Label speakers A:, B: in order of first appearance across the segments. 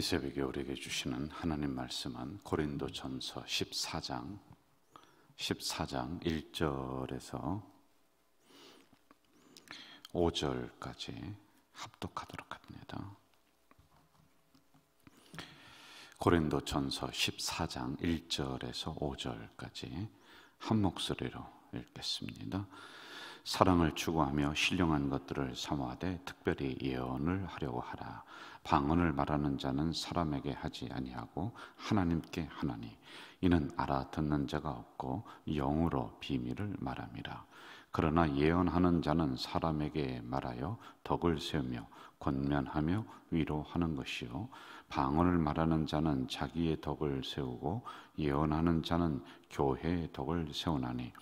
A: 이 새벽에 우리에게 주시는 하나님 말씀은 고린도전서 14장 1절에서 5절까지 합독하도록 합니다. 고린도전서 14장 1절에서 5절까지 한 목소리로 읽겠습니다. 사랑을 추구하며 신령한 것들을 사모하되 특별히 예언을 하려고 하라. 방언을 말하는 자는 사람에게 하지 아니하고 하나님께 하나니 이는 알아듣는 자가 없고 영으로 비밀을 말함이라. 그러나 예언하는 자는 사람에게 말하여 덕을 세우며 권면하며 위로하는 것이요 방언을 말하는 자는 자기의 덕을 세우고 예언하는 자는 교회의 덕을 세우나니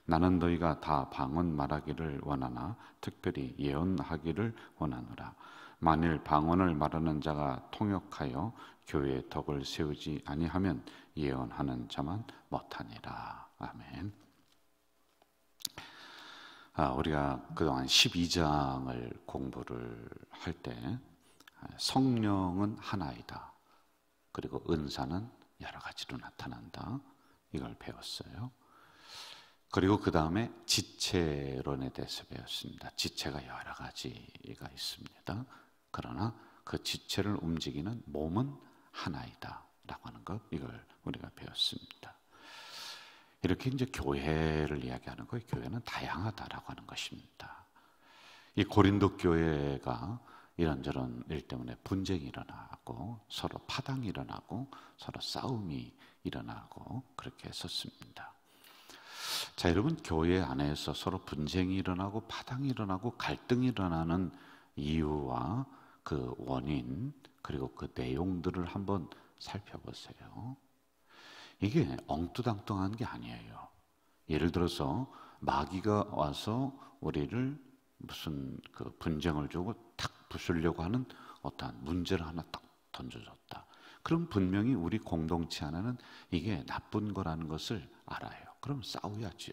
A: 나는 너희가 다 방언 말하기를 원하나 특별히 예언하기를 원하노라. 만일 방언을 말하는 자가 통역하여 교회의 덕을 세우지 아니하면 예언하는 자만 못하니라. 아멘. 우리가 그동안 12장을 공부를 할 때 성령은 하나이다, 그리고 은사는 여러 가지로 나타난다, 이걸 배웠어요. 그리고 그 다음에 지체론에 대해서 배웠습니다. 지체가 여러 가지가 있습니다. 그러나 그 지체를 움직이는 몸은 하나이다 라고 하는 것, 이걸 우리가 배웠습니다. 이렇게 이제 교회를 이야기하는 거예요. 교회는 다양하다라고 하는 것입니다. 이 고린도 교회가 이런저런 일 때문에 분쟁이 일어나고 서로 파당이 일어나고 서로 싸움이 일어나고 그렇게 했었습니다. 자, 여러분, 교회 안에서 서로 분쟁이 일어나고 파당이 일어나고 갈등이 일어나는 이유와 그 원인, 그리고 그 내용들을 한번 살펴보세요. 이게 엉뚱당뚱한 게 아니에요. 예를 들어서 마귀가 와서 우리를 무슨 그 분쟁을 주고 탁 부수려고 하는 어떠한 문제를 하나 딱 던져줬다. 그럼 분명히 우리 공동체 안에는 이게 나쁜 거라는 것을 알아요. 그럼 싸워야죠.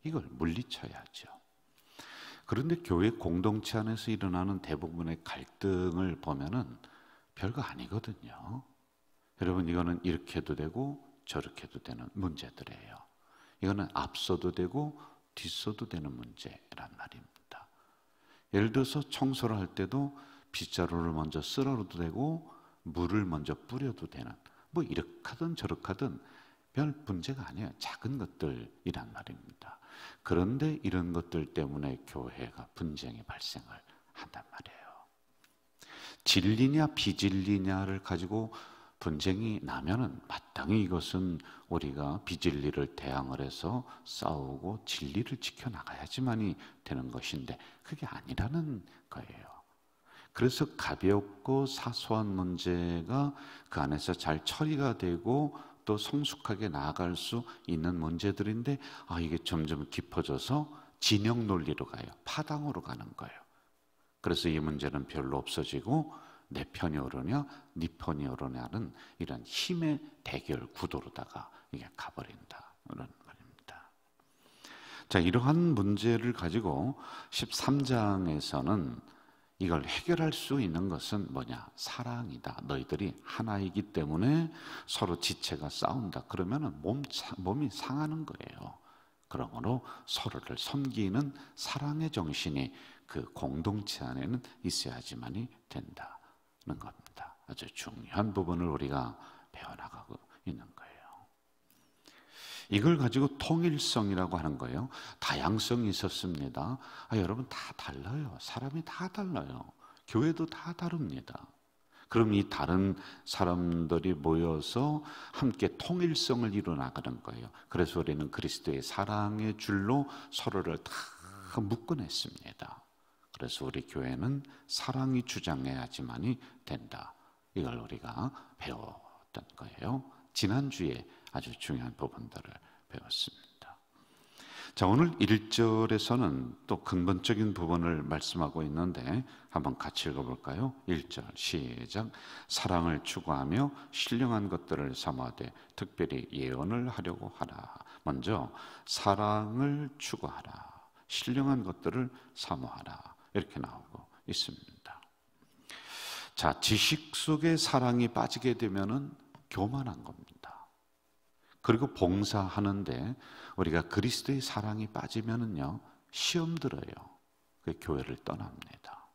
A: 이걸 물리쳐야죠. 그런데 교회 공동체 안에서 일어나는 대부분의 갈등을 보면은 별거 아니거든요. 여러분, 이거는 이렇게 해도 되고 저렇게 해도 되는 문제들이에요. 이거는 앞서도 되고 뒤서도 되는 문제란 말입니다. 예를 들어서 청소를 할 때도 빗자루를 먼저 쓸어도 되고 물을 먼저 뿌려도 되는, 뭐 이렇게 하든 저렇게 하든 별 문제가 아니에요. 작은 것들이란 말입니다. 그런데 이런 것들 때문에 교회가 분쟁이 발생을 한단 말이에요. 진리냐 비진리냐를 가지고 분쟁이 나면은 마땅히 이것은 우리가 비진리를 대항을 해서 싸우고 진리를 지켜나가야지만이 되는 것인데 그게 아니라는 거예요. 그래서 가볍고 사소한 문제가 그 안에서 잘 처리가 되고 또 성숙하게 나아갈 수 있는 문제들인데, 이게 점점 깊어져서 진영 논리로 가요. 파당으로 가는 거예요. 그래서 이 문제는 별로 없어지고 내 편이 옳으냐 네 편이 옳으냐는 이런 힘의 대결 구도로다가 이게 가버린다, 그런 말입니다. 자, 이러한 문제를 가지고 13장에서는 이걸 해결할 수 있는 것은 뭐냐? 사랑이다. 너희들이 하나이기 때문에 서로 지체가 싸운다. 그러면은 몸이 상하는 거예요. 그러므로 서로를 섬기는 사랑의 정신이 그 공동체 안에는 있어야지만이 된다는 겁니다. 아주 중요한 부분을 우리가 배워나가고 있는 거예요. 이걸 가지고 통일성이라고 하는 거예요. 다양성이 있었습니다. 여러분, 다 달라요. 사람이 다 달라요. 교회도 다 다릅니다. 그럼 이 다른 사람들이 모여서 함께 통일성을 이루어나가는 거예요. 그래서 우리는 그리스도의 사랑의 줄로 서로를 다 묶어냈습니다. 그래서 우리 교회는 사랑이 주장해야지만이 된다. 이걸 우리가 배웠던 거예요. 지난주에 아주 중요한 부분들을 배웠습니다. 자, 오늘 1절에서는 또 근본적인 부분을 말씀하고 있는데 한번 같이 읽어볼까요? 1절 시작. 사랑을 추구하며 신령한 것들을 사모하되 특별히 예언을 하려고 하라. 먼저 사랑을 추구하라, 신령한 것들을 사모하라, 이렇게 나오고 있습니다. 자, 지식 속에 사랑이 빠지게 되면은 교만한 겁니다. 그리고 봉사하는데 우리가 그리스도의 사랑이 빠지면은요, 시험 들어요. 그 교회를 떠납니다.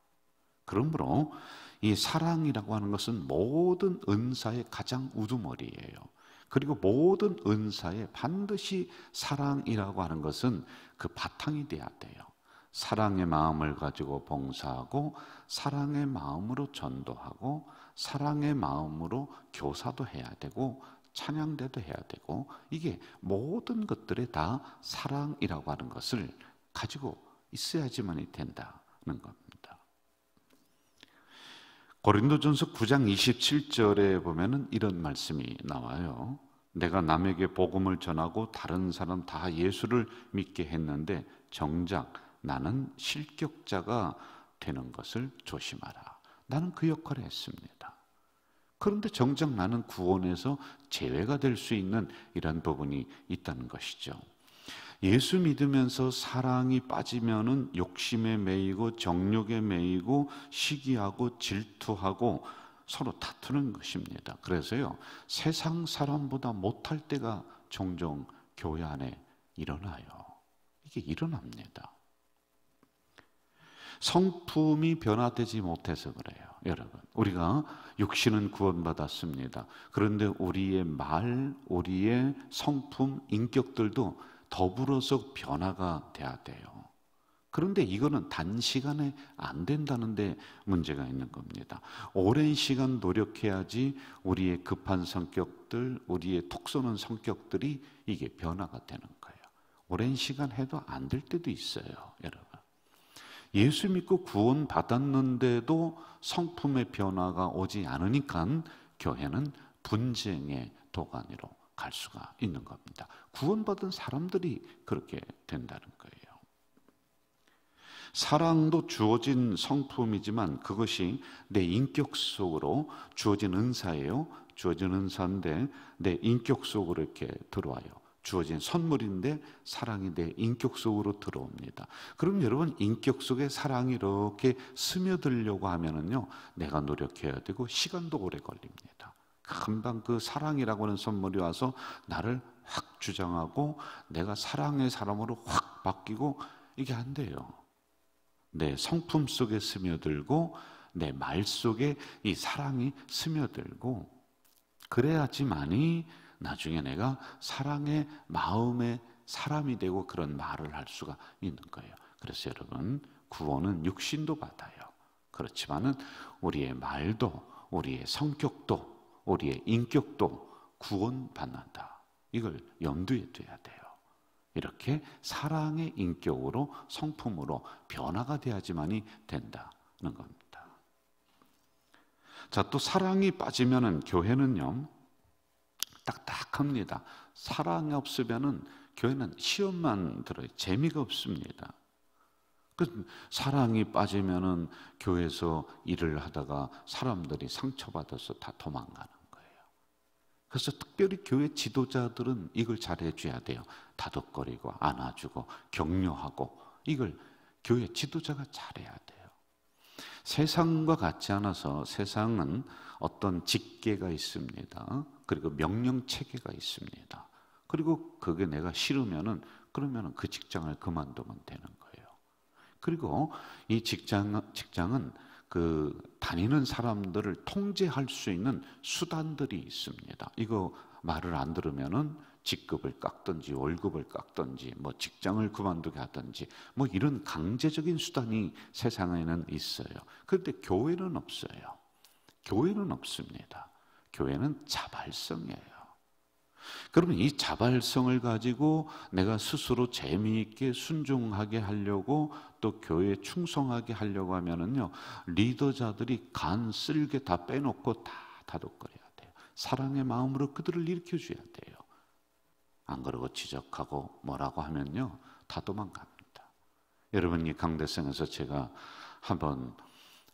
A: 그러므로 이 사랑이라고 하는 것은 모든 은사의 가장 우두머리예요. 그리고 모든 은사에 반드시 사랑이라고 하는 것은 그 바탕이 돼야 돼요. 사랑의 마음을 가지고 봉사하고, 사랑의 마음으로 전도하고, 사랑의 마음으로 교사도 해야 되고, 찬양대도 해야 되고, 이게 모든 것들에 다 사랑이라고 하는 것을 가지고 있어야지만이 된다는 겁니다. 고린도전서 9장 27절에 보면은 이런 말씀이 나와요. 내가 남에게 복음을 전하고 다른 사람 다 예수를 믿게 했는데 정작 나는 실격자가 되는 것을 조심하라. 나는 그 역할을 했습니다. 그런데 정작 나는 구원에서 제외가 될 수 있는 이런 부분이 있다는 것이죠. 예수 믿으면서 사랑이 빠지면은 욕심에 매이고 정욕에 매이고 시기하고 질투하고 서로 다투는 것입니다. 그래서요, 세상 사람보다 못할 때가 종종 교회 안에 일어나요. 이게 일어납니다. 성품이 변화되지 못해서 그래요. 여러분, 우리가 육신은 구원받았습니다. 그런데 우리의 말, 우리의 성품, 인격들도 더불어서 변화가 돼야 돼요. 그런데 이거는 단시간에 안 된다는 데 문제가 있는 겁니다. 오랜 시간 노력해야지 우리의 급한 성격들, 우리의 톡 쏘는 성격들이 이게 변화가 되는 거예요. 오랜 시간 해도 안 될 때도 있어요, 여러분. 예수 믿고 구원 받았는데도 성품의 변화가 오지 않으니까 교회는 분쟁의 도가니로 갈 수가 있는 겁니다. 구원받은 사람들이 그렇게 된다는 거예요. 사랑도 주어진 성품이지만 그것이 내 인격 속으로 주어진 은사예요. 주어진 은사인데 내 인격 속으로 이렇게 들어와요. 주어진 선물인데 사랑이 내 인격 속으로 들어옵니다. 그럼 여러분, 인격 속에 사랑이 이렇게 스며들려고 하면은요, 내가 노력해야 되고 시간도 오래 걸립니다. 금방 그 사랑이라고 하는 선물이 와서 나를 확 주장하고 내가 사랑의 사람으로 확 바뀌고, 이게 안 돼요. 내 성품 속에 스며들고 내 말 속에 이 사랑이 스며들고, 그래야지만이 나중에 내가 사랑의 마음의 사람이 되고 그런 말을 할 수가 있는 거예요. 그래서 여러분, 구원은 육신도 받아요. 그렇지만은 우리의 말도, 우리의 성격도, 우리의 인격도 구원받는다. 이걸 염두에 둬야 돼요. 이렇게 사랑의 인격으로, 성품으로 변화가 돼야지만이 된다는 겁니다. 자, 또 사랑이 빠지면은 교회는요, 딱딱합니다. 사랑이 없으면은 교회는 시험만 들어요. 재미가 없습니다. 그 사랑이 빠지면은 교회에서 일을 하다가 사람들이 상처받아서 다 도망가는 거예요. 그래서 특별히 교회 지도자들은 이걸 잘해줘야 돼요. 다독거리고 안아주고 격려하고, 이걸 교회 지도자가 잘해야 돼요. 세상과 같지 않아서 세상은 어떤 직계가 있습니다. 그리고 명령 체계가 있습니다. 그리고 그게 내가 싫으면은 그러면은 그 직장을 그만두면 되는 거예요. 그리고 이 직장은 그 다니는 사람들을 통제할 수 있는 수단들이 있습니다. 이거 말을 안 들으면은 직급을 깎든지 월급을 깎든지 뭐 직장을 그만두게 하든지 뭐 이런 강제적인 수단이 세상에는 있어요. 그런데 교회는 없어요. 교회는 없습니다. 교회는 자발성이에요. 그러면 이 자발성을 가지고 내가 스스로 재미있게 순종하게 하려고, 또 교회에 충성하게 하려고 하면은요, 리더자들이 간 쓸개 다 빼놓고 다 다독거려야 돼요. 사랑의 마음으로 그들을 일으켜줘야 돼요. 안 그러고 지적하고 뭐라고 하면요, 다 도망갑니다. 여러분, 이 강대성에서 제가 한번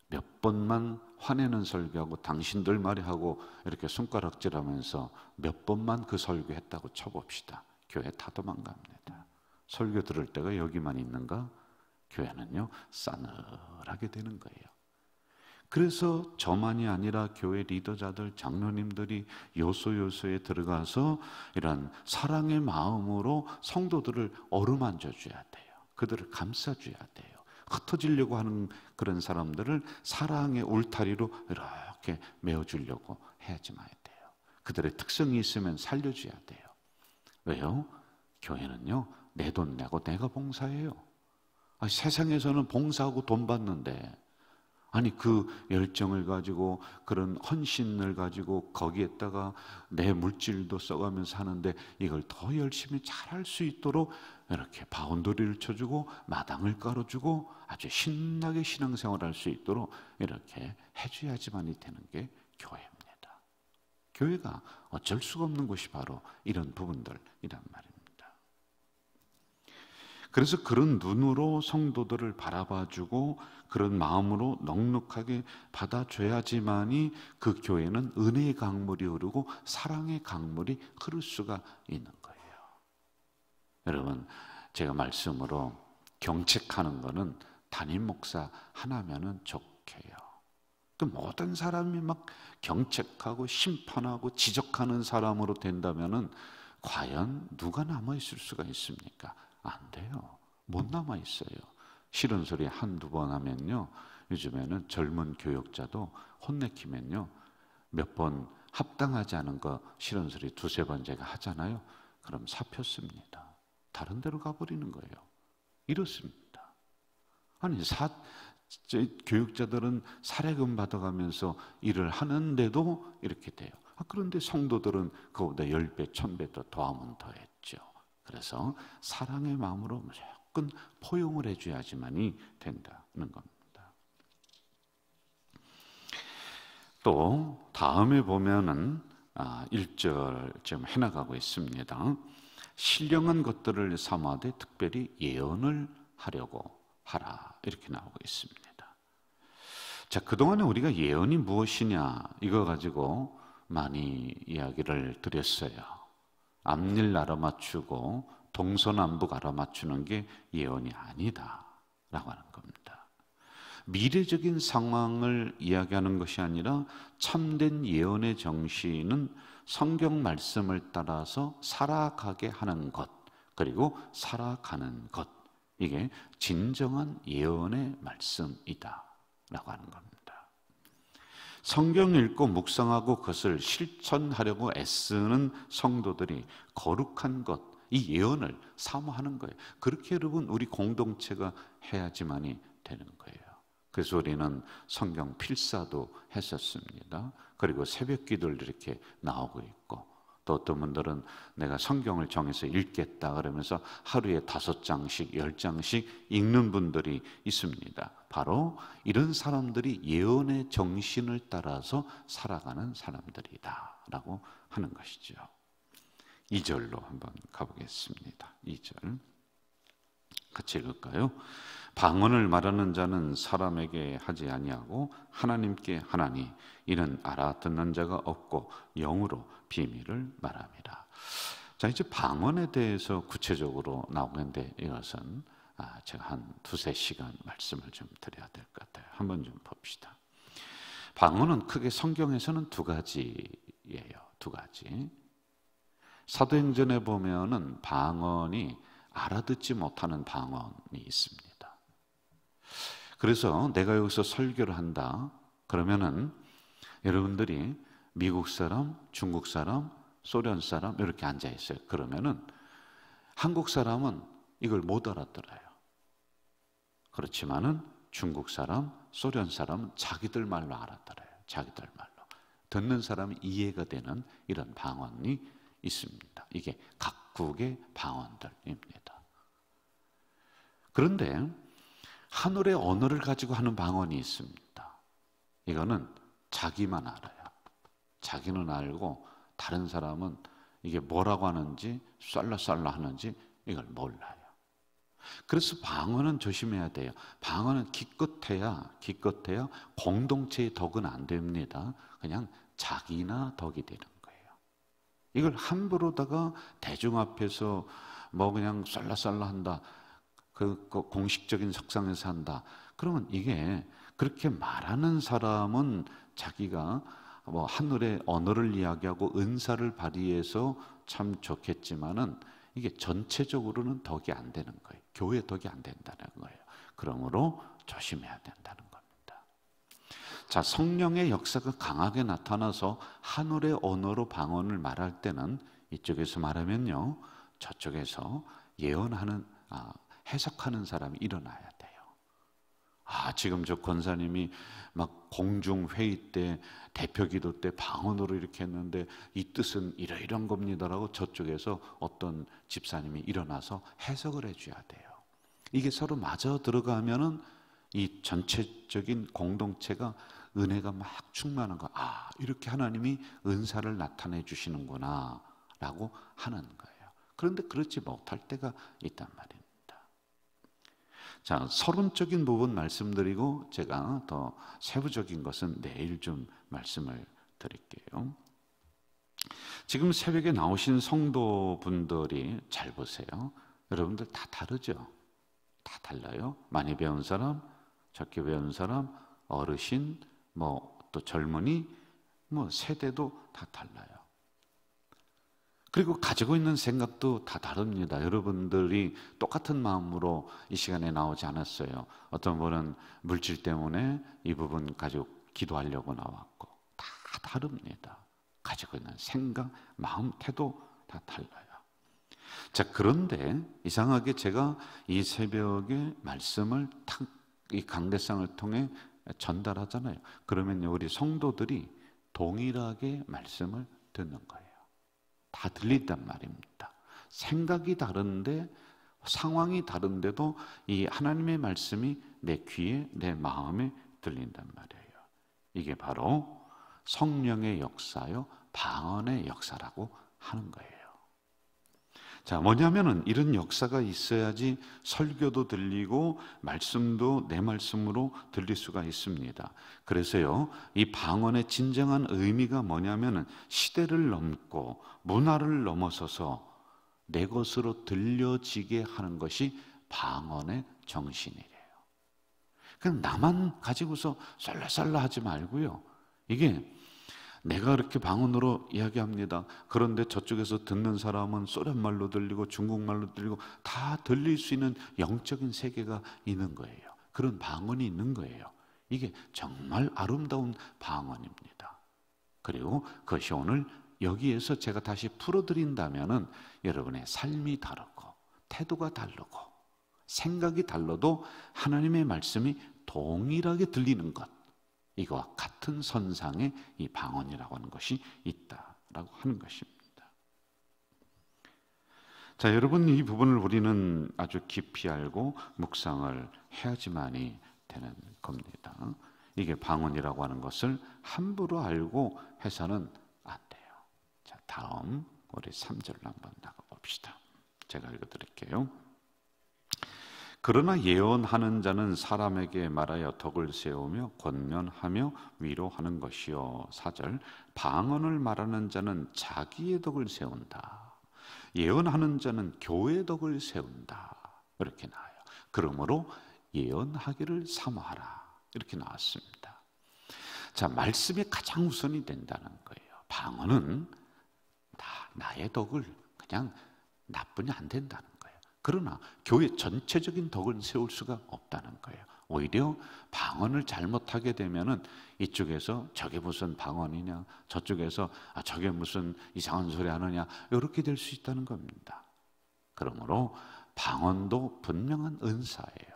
A: 몇 번만 화내는 설교하고 당신들 말이 하고 이렇게 손가락질하면서 몇 번만 그 설교했다고 쳐봅시다. 교회 다 도망갑니다. 설교 들을 때가 여기만 있는가? 교회는요, 싸늘하게 되는 거예요. 그래서 저만이 아니라 교회 리더자들, 장로님들이 요소요소에 들어가서 이런 사랑의 마음으로 성도들을 어루만져 줘야 돼요. 그들을 감싸줘야 돼요. 흩어지려고 하는 그런 사람들을 사랑의 울타리로 이렇게 메어주려고 해야지 마야 돼요. 그들의 특성이 있으면 살려줘야 돼요. 왜요? 교회는요, 내 돈 내고 내가 봉사해요. 세상에서는 봉사하고 돈 받는데, 아니 그 열정을 가지고 그런 헌신을 가지고 거기에다가 내 물질도 써가면서 하는데, 이걸 더 열심히 잘할 수 있도록 이렇게 바운더리를 쳐주고 마당을 깔아주고 아주 신나게 신앙생활을 할 수 있도록 이렇게 해줘야지만이 되는 게 교회입니다. 교회가 어쩔 수가 없는 것이 바로 이런 부분들이란 말입니다. 그래서 그런 눈으로 성도들을 바라봐주고 그런 마음으로 넉넉하게 받아줘야지만이 그 교회는 은혜의 강물이 흐르고 사랑의 강물이 흐를 수가 있는 거예요. 여러분, 제가 말씀으로 경책하는 거는 담임 목사 하나면은 좋게요. 또 모든 사람이 막 경책하고 심판하고 지적하는 사람으로 된다면은 과연 누가 남아 있을 수가 있습니까? 안 돼요. 못 남아 있어요. 싫은 소리 한두 번 하면요, 요즘에는 젊은 교역자도 혼내키면요, 몇 번 합당하지 않은 거 싫은 소리 두세 번 제가 하잖아요. 그럼 사표씁니다. 다른 데로 가버리는 거예요. 이렇습니다. 아니 교육자들은 사례금 받아가면서 일을 하는데도 이렇게 돼요. 그런데 성도들은 그보다 10배, 1000배 더 더하면 더했죠. 그래서 사랑의 마음으로 무조건 포용을 해줘야지만이 된다는 겁니다. 또 다음에 보면은 1절 지금 해나가고 있습니다. 신령한 것들을 삼아되 특별히 예언을 하려고 하라, 이렇게 나오고 있습니다. 자, 그동안에 우리가 예언이 무엇이냐 이거 가지고 많이 이야기를 드렸어요. 앞일 알아맞추고 동서남북 알아맞추는 게 예언이 아니다 라고 하는 겁니다. 미래적인 상황을 이야기하는 것이 아니라 참된 예언의 정신은 성경 말씀을 따라서 살아가게 하는 것, 그리고 살아가는 것, 이게 진정한 예언의 말씀이다 라고 하는 겁니다. 성경 읽고 묵상하고 그것을 실천하려고 애쓰는 성도들이 거룩한 것, 이 예언을 사모하는 거예요. 그렇게 여러분 우리 공동체가 해야지만이 되는 거예요. 그래서 우리는 성경 필사도 했었습니다. 그리고 새벽 기도를 이렇게 나오고 있고, 또 어떤 분들은 내가 성경을 정해서 읽겠다 그러면서 하루에 5장씩 10장씩 읽는 분들이 있습니다. 바로 이런 사람들이 예언의 정신을 따라서 살아가는 사람들이다 라고 하는 것이죠. 2절로 한번 가보겠습니다. 2절 같이 읽을까요? 방언을 말하는 자는 사람에게 하지 아니하고 하나님께 하나니 이는 알아듣는 자가 없고 영으로 비밀을 말함이라. 자, 이제 방언에 대해서 구체적으로 나오는데 이것은 제가 한 2-3시간 말씀을 좀 드려야 될 것 같아요. 한번 좀 봅시다. 방언은 크게 성경에서는 2가지예요. 2가지. 사도행전에 보면은 방언이 알아듣지 못하는 방언이 있습니다. 그래서 내가 여기서 설교를 한다 그러면은 여러분들이 미국 사람, 중국 사람, 소련 사람 이렇게 앉아 있어요. 그러면은 한국 사람은 이걸 못 알아들어요. 그렇지만은 중국 사람, 소련 사람은 자기들 말로 알아들어요. 자기들 말로. 듣는 사람이 이해가 되는 이런 방언이 있습니다. 이게 각국의 방언들입니다. 그런데 하늘의 언어를 가지고 하는 방언이 있습니다. 이거는 자기만 알아요. 자기는 알고 다른 사람은 이게 뭐라고 하는지 쏠라쏠라 하는지 이걸 몰라요. 그래서 방언은 조심해야 돼요. 방언은 기껏해야 공동체의 덕은 안 됩니다. 그냥 자기나 덕이 되는 거예요. 이걸 함부로다가 대중 앞에서 뭐 그냥 쏠라쏠라 한다, 그 공식적인 석상에서 한다, 그러면 이게 그렇게 말하는 사람은 자기가 뭐 하늘의 언어를 이야기하고 은사를 발휘해서 참 좋겠지만은 이게 전체적으로는 덕이 안 되는 거예요. 교회 덕이 안 된다는 거예요. 그러므로 조심해야 된다는 겁니다. 자, 성령의 역사가 강하게 나타나서 하늘의 언어로 방언을 말할 때는 이쪽에서 말하면요, 저쪽에서 예언하는, 해석하는 사람이 일어나야 돼요. 지금 저 권사님이 막 공중회의 때, 대표기도 때 방언으로 이렇게 했는데 이 뜻은 이런 겁니다라고 저쪽에서 어떤 집사님이 일어나서 해석을 해줘야 돼요. 이게 서로 맞아 들어가면은 이 전체적인 공동체가 은혜가 막 충만한 거, 이렇게 하나님이 은사를 나타내 주시는구나 라고 하는 거예요. 그런데 그렇지 못할 때가 있단 말입니다. 자, 서론적인 부분 말씀드리고 제가 더 세부적인 것은 내일 좀 말씀을 드릴게요. 지금 새벽에 나오신 성도분들이 잘 보세요. 여러분들 다 다르죠? 다 달라요. 많이 배운 사람, 적게 배운 사람, 어르신, 또 젊은이, 세대도 다 달라요. 그리고 가지고 있는 생각도 다 다릅니다. 여러분들이 똑같은 마음으로 이 시간에 나오지 않았어요. 어떤 분은 물질 때문에 이 부분 가지고 기도하려고 나왔고, 다 다릅니다. 가지고 있는 생각, 마음, 태도 다 달라요. 자, 그런데 이상하게 제가 이 새벽에 말씀을 이 강대상을 통해 전달하잖아요. 그러면 우리 성도들이 동일하게 말씀을 듣는 거예요. 다 들린단 말입니다. 생각이 다른데, 상황이 다른데도 이 하나님의 말씀이 내 귀에, 내 마음에 들린단 말이에요. 이게 바로 성령의 역사요, 방언의 역사라고 하는 거예요. 자, 뭐냐면은 이런 역사가 있어야지 설교도 들리고 말씀도 내 말씀으로 들릴 수가 있습니다. 그래서요, 이 방언의 진정한 의미가 뭐냐면은 시대를 넘고 문화를 넘어서서 내 것으로 들려지게 하는 것이 방언의 정신이래요. 그냥 나만 가지고서 썰라썰라 하지 말고요, 이게 내가 그렇게 방언으로 이야기합니다. 그런데 저쪽에서 듣는 사람은 소련말로 들리고 중국말로 들리고 다 들릴 수 있는 영적인 세계가 있는 거예요. 그런 방언이 있는 거예요. 이게 정말 아름다운 방언입니다. 그리고 그것이 오늘 여기에서 제가 다시 풀어드린다면은 여러분의 삶이 다르고 태도가 다르고 생각이 달라도 하나님의 말씀이 동일하게 들리는 것, 이거와 같은 선상에 이 방언이라고 하는 것이 있다라고 하는 것입니다. 자, 여러분, 이 부분을 우리는 아주 깊이 알고 묵상을 해야지만이 되는 겁니다. 이게 방언이라고 하는 것을 함부로 알고 해서는 안 돼요. 자, 다음 우리 3절로 한번 나가봅시다. 제가 읽어드릴게요. 그러나 예언하는 자는 사람에게 말하여 덕을 세우며 권면하며 위로하는 것이요. 4절, 방언을 말하는 자는 자기의 덕을 세운다. 예언하는 자는 교회의 덕을 세운다. 이렇게 나와요. 그러므로 예언하기를 사모하라. 이렇게 나왔습니다. 자, 말씀이 가장 우선이 된다는 거예요. 방언은 다 나의 덕을 그냥 나쁘니 안 된다는 거예요. 그러나 교회 전체적인 덕을 세울 수가 없다는 거예요. 오히려 방언을 잘못하게 되면은 이쪽에서 저게 무슨 방언이냐, 저쪽에서 저게 무슨 이상한 소리 하느냐, 이렇게 될 수 있다는 겁니다. 그러므로 방언도 분명한 은사예요.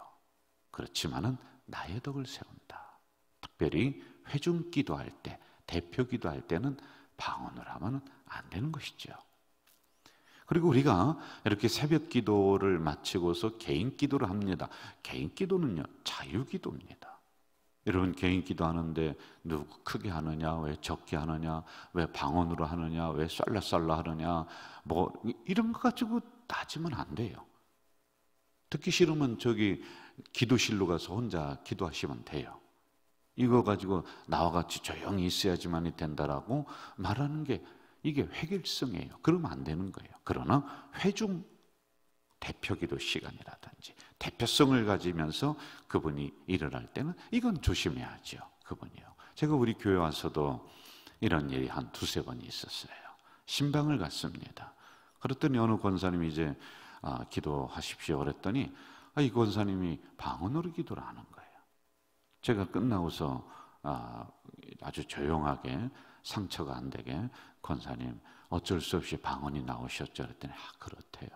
A: 그렇지만은 나의 덕을 세운다. 특별히 회중 기도할 때, 대표 기도할 때는 방언을 하면 안 되는 것이죠. 그리고 우리가 이렇게 새벽 기도를 마치고서 개인 기도를 합니다. 개인 기도는요, 자유 기도입니다. 여러분, 개인 기도 하는데 누구 크게 하느냐, 왜 적게 하느냐, 왜 방언으로 하느냐, 왜 쌀라쌀라 하느냐, 이런 거 가지고 따지면 안 돼요. 듣기 싫으면 저기 기도실로 가서 혼자 기도하시면 돼요. 이거 가지고 나와 같이 조용히 있어야지만이 된다라고 말하는 게 이게 획일성이에요. 그러면 안 되는 거예요. 그러나 회중 대표기도 시간이라든지 대표성을 가지면서 그분이 일을 할 때는 이건 조심해야죠. 그분이요. 제가 우리 교회 와서도 이런 일이 한 두세 번 있었어요. 신방을 갔습니다. 그랬더니 어느 권사님이 이제 기도하십시오 그랬더니 이 권사님이 방언으로 기도를 하는 거예요. 제가 끝나고서 아주 조용하게 상처가 안 되게 권사님 어쩔 수 없이 방언이 나오셨죠 그랬더니 그렇대요.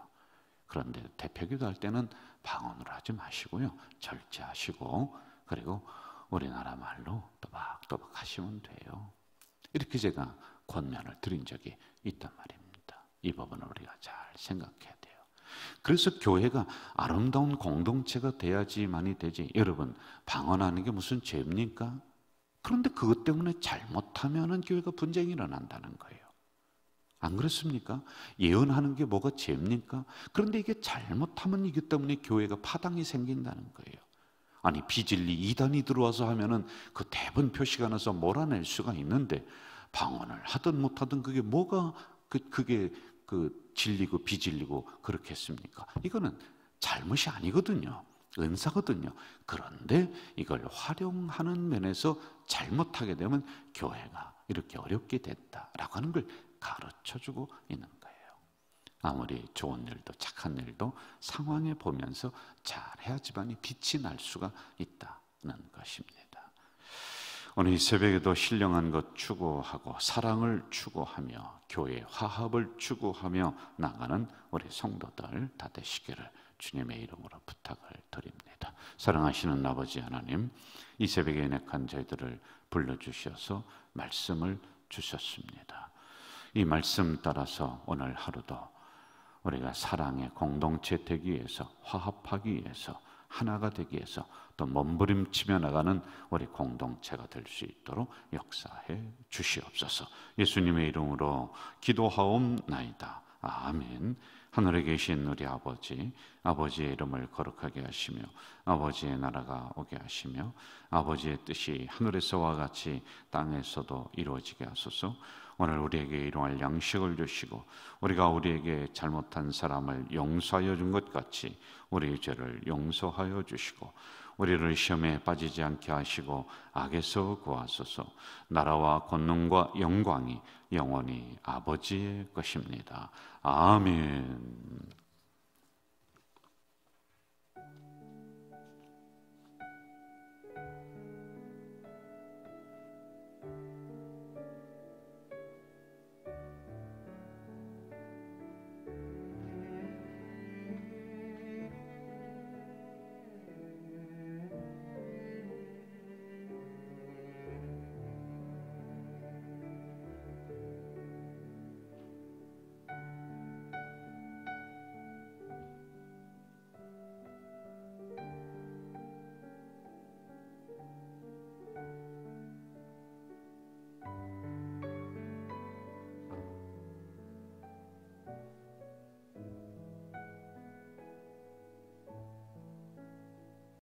A: 그런데 대표기도 할 때는 방언으로 하지 마시고요. 절제하시고 그리고 우리나라 말로 또박또박 하시면 돼요. 이렇게 제가 권면을 드린 적이 있단 말입니다. 이 부분을 우리가 잘 생각해야 돼요. 그래서 교회가 아름다운 공동체가 돼야지만이 되지. 여러분, 방언하는 게 무슨 죄입니까? 그런데 그것 때문에 잘못하면 교회가 분쟁이 일어난다는 거예요. 안 그렇습니까? 예언하는 게 뭐가 죄입니까? 그런데 이게 잘못하면 이것 때문에 교회가 파당이 생긴다는 거예요. 아니 비진리 이단이 들어와서 하면은 그 대번 표시가 나서 몰아낼 수가 있는데 방언을 하든 못하든 그게 뭐가 그게 진리고 비진리고 그렇겠습니까? 이거는 잘못이 아니거든요. 은사거든요. 그런데 이걸 활용하는 면에서 잘못하게 되면 교회가 이렇게 어렵게 됐다라고 하는 걸 가르쳐주고 있는 거예요. 아무리 좋은 일도 착한 일도 상황에 보면서 잘해야지만이 빛이 날 수가 있다는 것입니다. 오늘 이 새벽에도 신령한 것 추구하고 사랑을 추구하며 교회 화합을 추구하며 나가는 우리 성도들 다 되시기를 주님의 이름으로 부탁을 드립니다. 사랑하시는 아버지 하나님, 이 새벽에 연약한 저희들을 불러주셔서 말씀을 주셨습니다. 이 말씀 따라서 오늘 하루도 우리가 사랑의 공동체 되기 위해서, 화합하기 위해서, 하나가 되기 위해서 또 몸부림치며 나가는 우리 공동체가 될 수 있도록 역사해 주시옵소서. 예수님의 이름으로 기도하옵나이다. 아멘. 하늘에 계신 우리 아버지, 아버지의 이름을 거룩하게 하시며 아버지의 나라가 오게 하시며 아버지의 뜻이 하늘에서와 같이 땅에서도 이루어지게 하소서. 오늘 우리에게 일용할 양식을 주시고 우리가 우리에게 잘못한 사람을 용서하여 준 것 같이 우리의 죄를 용서하여 주시고 우리를 시험에 빠지지 않게 하시고 악에서 구하소서. 나라와 권능과 영광이 영원히 아버지의 것입니다. 아멘.